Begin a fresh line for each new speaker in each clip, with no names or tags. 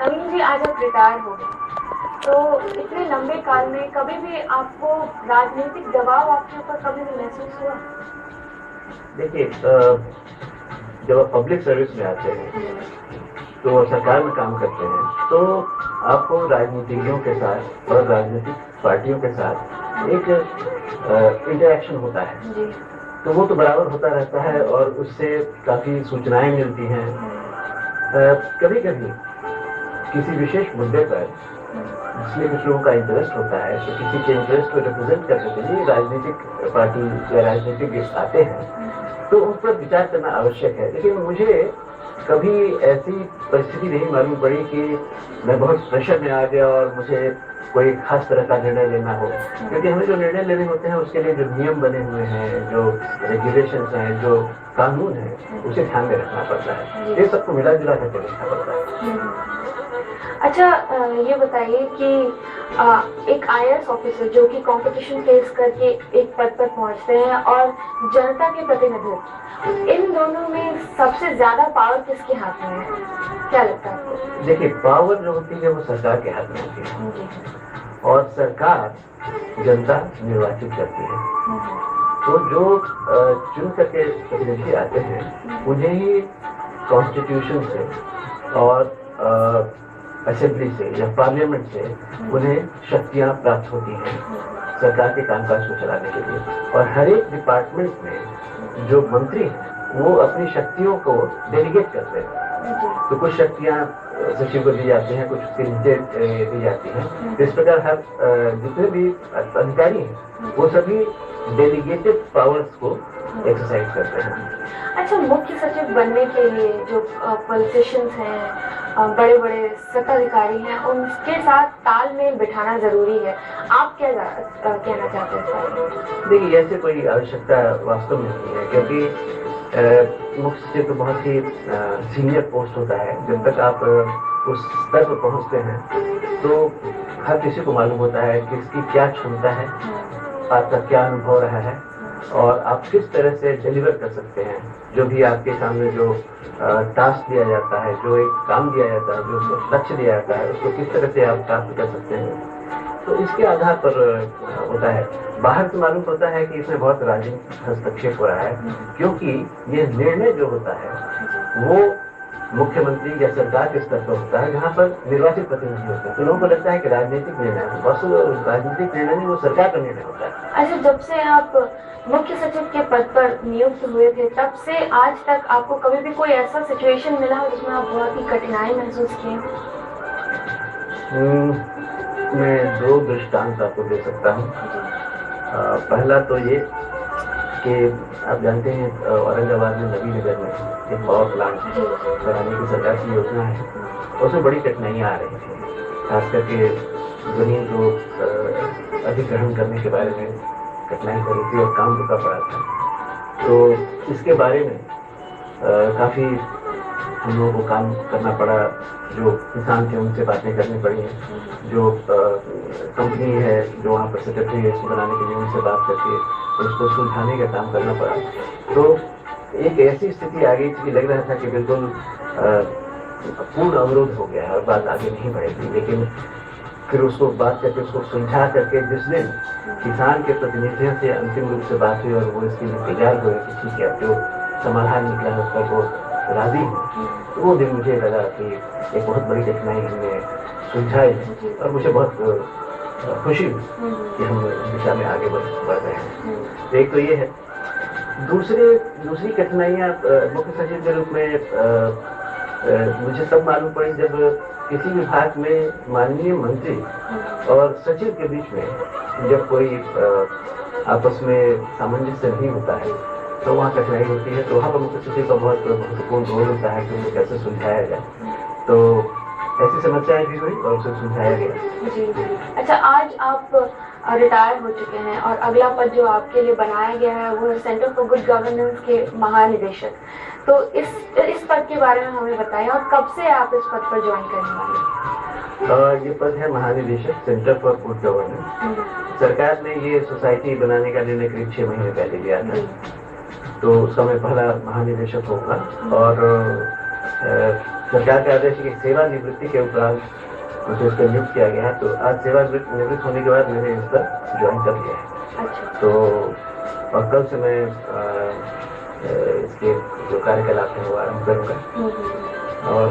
नवीन जी, आज आप रिटायर हो गए, तो इतने लंबे काल में कभी भी आपको राजनीतिक दबाव आपके ऊपर कभी भी महसूस हुआ?
देखिए, जब आप पब्लिक सर्विस में आते हैं तो सरकार में काम करते हैं तो आपको राजनीतिज्ञों के साथ और राजनीतिक पार्टियों के साथ एक इंटरेक्शन होता है। तो वो तो बराबर होता रहता है और उससे काफी सूचनाएं मिलती हैं। कभी कभी किसी विशेष मुद्दे पर जिसमें कुछ लोगों का इंटरेस्ट होता है तो किसी के इंटरेस्ट को रिप्रेजेंट करने के लिए राजनीतिक पार्टी या राजनीतिक आते हैं तो उस पर विचार करना आवश्यक है। लेकिन मुझे कभी ऐसी परिस्थिति नहीं मालूम पड़ी कि मैं बहुत प्रेशर में आ गया और मुझे कोई खास तरह का निर्णय लेना हो, क्योंकि हमें जो निर्णय लेने होते हैं उसके लिए जो नियम बने हुए हैं, जो रेगुलेशंस हैं, जो कानून है, उसे ध्यान में रखना पड़ता है। ये सबको मिला जुला करके देखना पड़ता है।
अच्छा, ये बताइए कि एक IAS ऑफिसर जो कि कंपटीशन फेस करके एक पद पर पहुंचते हैं और जनता के प्रतिनिधित्व, इन दोनों में सबसे ज्यादा पावर किसके हाथ में है? क्या लगता है आपको?
देखिए, पावर जो होती है वो सरकार के हाथ में होती है और सरकार जनता निर्वाचित करती है। तो जो चुन करके प्रतिनिधि आते हैं उन्हें ही कॉन्स्टिट्यूशन से और असेंबली से या पार्लियामेंट से उन्हें शक्तियां प्राप्त होती हैं सरकार के कामकाज को चलाने के लिए। और हर एक डिपार्टमेंट में जो मंत्री हैं वो अपनी शक्तियों को डेलीगेट करते हैं। तो कुछ शक्तियां सचिव को दी जाती हैं, कुछ उसके नीचे दी जाती हैं। तो इस प्रकार हर जितने भी अधिकारी हैं वो सभी डेलीगेटेड पावर्स को एक्सरसाइज करते हैं।
अच्छा, मुख्य सचिव बनने के लिए जो पॉलिटिशियंस हैं, बड़े बड़े सत्ताधिकारी हैं, उनके साथ तालमेल बिठाना जरूरी है। आप क्या कहना चाहते हैं इस बारे में?
देखिए, ऐसे कोई आवश्यकता वास्तव में नहीं है, क्योंकि मुख्य सचिव तो बहुत ही सीनियर पोस्ट होता है। जब तक आप उस स्तर पर पहुंचते हैं तो हर किसी को मालूम होता है कि इसकी क्या क्षमता है, आपका क्या अनुभव रहा है और आप किस तरह से डिलीवर कर सकते हैं जो भी आपके सामने जो टास्क दिया जाता है, जो एक काम दिया जाता है, जो लक्ष्य दिया जाता है, उसको किस तरह से आप प्राप्त कर सकते हैं। तो इसके आधार पर होता है। बाहर से मालूम पड़ता है कि इसमें बहुत राजनीतिक हस्तक्षेप हो रहा है, क्योंकि ये निर्णय जो होता है वो मुख्यमंत्री या सरकार के स्तर पर होता है जहाँ पर निर्वाचित प्रतिनिधि होते हैं। तो लोगों को लगता है कि राजनीतिक निर्णय है, बस राजनीतिक निर्णय नहीं, वो सरकार का निर्णय होता है।
अच्छा, जब से आप मुख्य सचिव के पद पर नियुक्त हुए थे तब से आज तक आपको कभी भी कोई ऐसा सिचुएशन मिला हो जिसमें आप बहुत ही कठिनाई महसूस किए?
मैं दो दृष्टांत आपको दे सकता हूँ। पहला तो ये कि आप जानते हैं औरंगाबाद में नबी नगर में एक पावर प्लांट बनाने की सरकार की योजना है, उसमें बड़ी कठिनाइयाँ आ रही थी, खास करके जमीन को अधिग्रहण करने के बारे में कठिनाई हो रही थी और काम रुका पड़ा था। तो इसके बारे में काफी हम लोगों को काम करना पड़ा। जो किसान थे उनसे बातें करनी पड़ी हैं, जो कंपनी है जो वहाँ पर सेक्रेटरी है इसको बनाने के लिए उनसे बात करके उसको सुलझाने का काम करना पड़ा। तो एक ऐसी स्थिति आ गई थी कि लग रहा था कि बिल्कुल पूर्ण अवरोध हो गया है और बात आगे नहीं बढ़ेगी। लेकिन फिर उसको बात करके उसको सुलझा करके जिस दिन किसान के प्रतिनिधियों से अंतिम रूप से बात हुई और वो इसके लिए तैयार हुए कि ठीक है अब जो समाधान निकला है उस पर वो राजी हो, तो वो दिन मुझे लगा कि एक बहुत बड़ी कठिनाई हमने सुलझाई और मुझे बहुत खुशी हुई कि हम इस दिशा में आगे बढ़ रहे हैं। एक तो ये है। दूसरी कठिनाइयाँ मुख्य सचिव के रूप में मुझे तब मालूम पड़ी जब किसी विभाग में माननीय मंत्री और सचिव के बीच में जब कोई आपस में सामंजस्य नहीं होता है तो वहाँ कठिनाई होती है। तो वहाँ पर मुख्य सचिव का बहुत महत्वपूर्ण रोल होता है कि उनको कैसे सुलझाया जाए। तो ऐसी समस्याएं भी हुई और उसे सुलझाया गया।
जी। अच्छा, आज आप रिटायर हो चुके हैं और अगला पद जो आपके लिए बनाया गया है वो है सेंटर फॉर गुड गवर्नेंस के महानिदेशक। तो इस पद के बारे में हमें बताएं और कब से आप इस पद पर ज्वाइन करने वाले?
ये पद है महानिदेशक सेंटर फॉर गुड गवर्नेंस। सरकार ने ये सोसाइटी बनाने का निर्णय करीब 6 महीने पहले लिया था, तो उसका मैं पहला महानिदेशक होगा और सरकार के आदेश की सेवानिवृत्ति के उपरांत मुझे इस पर नियुक्त किया गया है। तो आज सेवानिवृत्त होने के बाद मैंने इस पर ज्वाइन कर लिया है।
अच्छा।
तो और कल से मैं इसके जो कार्यकलाप है वो आरम्भ करूँगा। और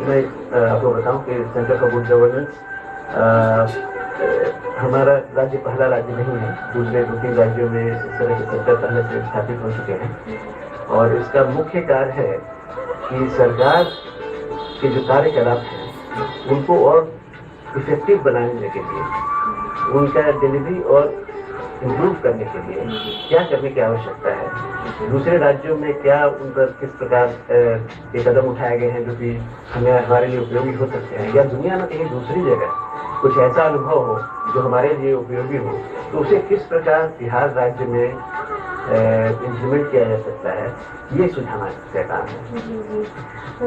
मैं आपको बताऊं कि सेंटर फॉर गुड गवर्नेंस हमारा राज्य पहला राज्य नहीं है। दूसरे 2-3 राज्यों में इस तरह के सेंटर पहले से स्थापित हो चुके हैं। और इसका मुख्य कार्य है कि सरकार के जो कार्यकलाप हैं उनको और इफेक्टिव बनाने के लिए, उनका डिलीवरी और इम्प्रूव करने के लिए क्या करने की आवश्यकता है, दूसरे राज्यों में क्या उन पर किस प्रकार के कदम उठाए गए हैं जो कि हमारे लिए उपयोगी हो सकते हैं, या दुनिया में कहीं दूसरी जगह कुछ ऐसा अनुभव हो जो हमारे लिए उपयोगी हो, तो उसे किस प्रकार बिहार राज्य में इम्प्लीमेंट किया जा सकता है, ये सुझाना का काम है।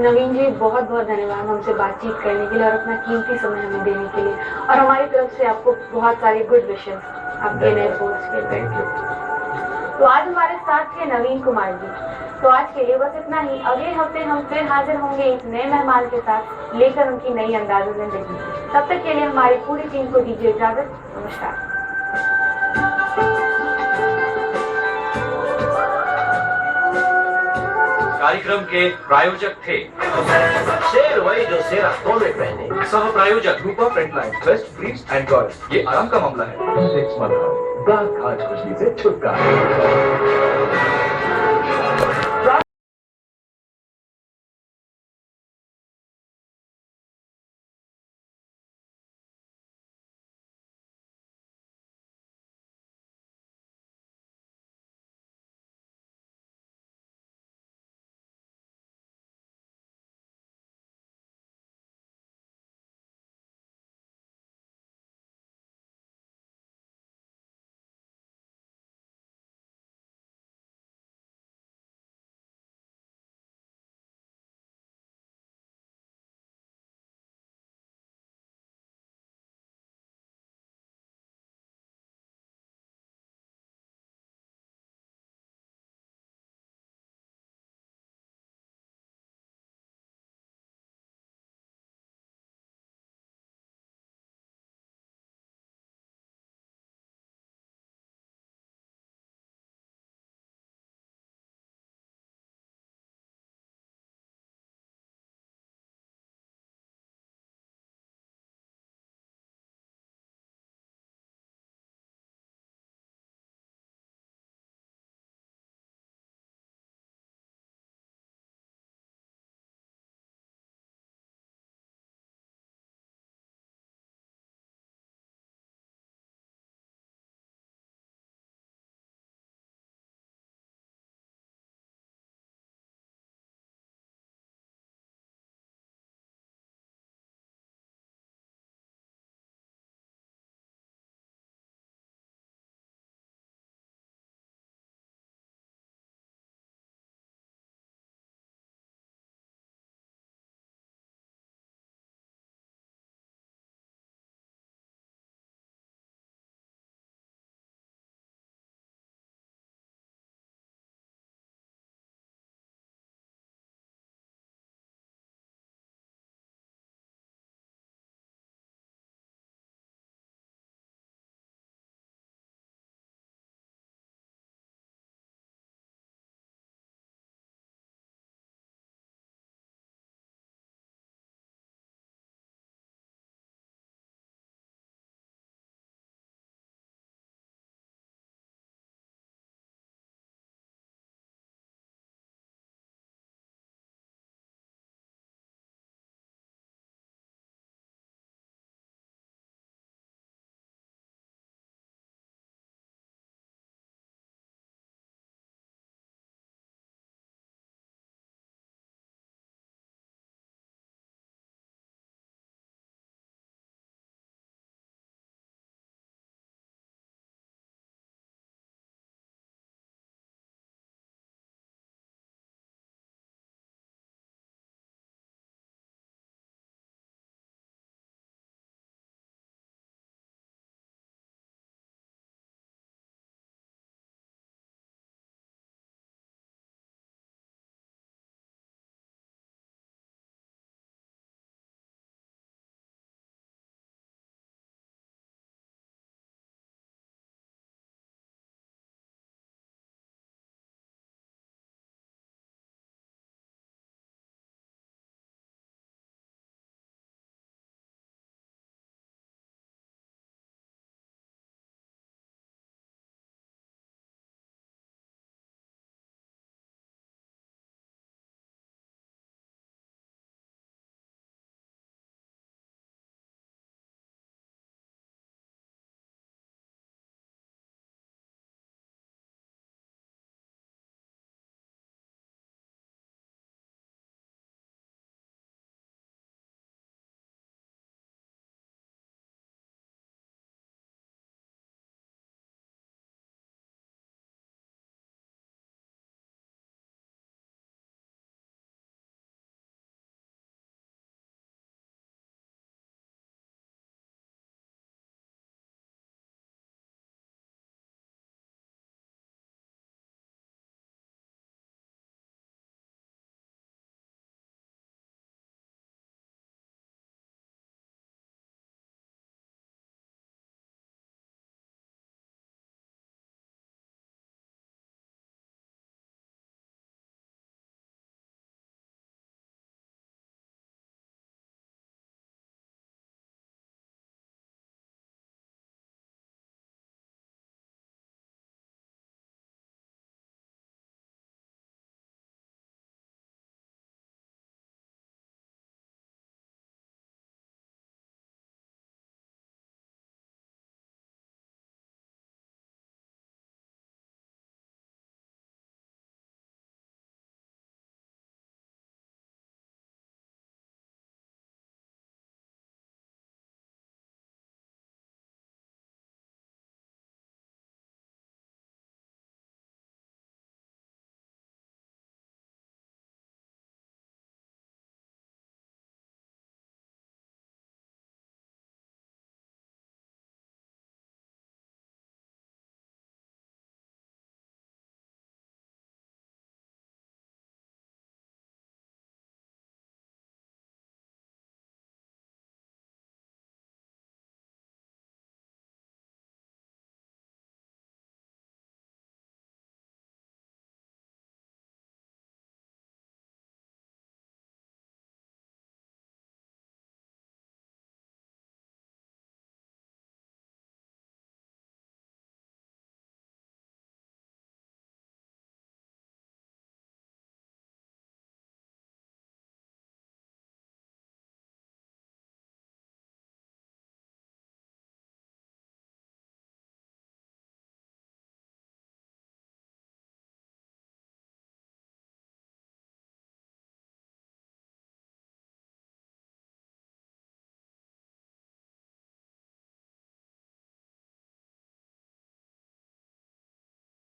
नवीन जी, बहुत बहुत धन्यवाद हमसे बातचीत करने के लिए और अपना कीमती समय हमें देने के लिए, और हमारी तरफ से आपको बहुत सारे गुड विशेस आपके नए पोस्ट के लिए।
Thank you.
तो आज हमारे साथ थे नवीन कुमार जी। तो आज के लिए बस इतना ही। अगले हफ्ते हम फिर हाजिर होंगे एक नए मेहमान के साथ, लेकर उनकी नई अंदाज़े जिंदगी। तब तक के लिए हमारी पूरी टीम को दीजिए इजाजत। नमस्कार।
कार्यक्रम के प्रायोजक थे
शेर वही जो शेर में पहने।
सह प्रायोजक
रूपा फ्रंटलाइन वेस्ट ब्रीज एंड गॉर्स।
ये आराम का मामला है।
दांत आज खुशबू से छुटकारा।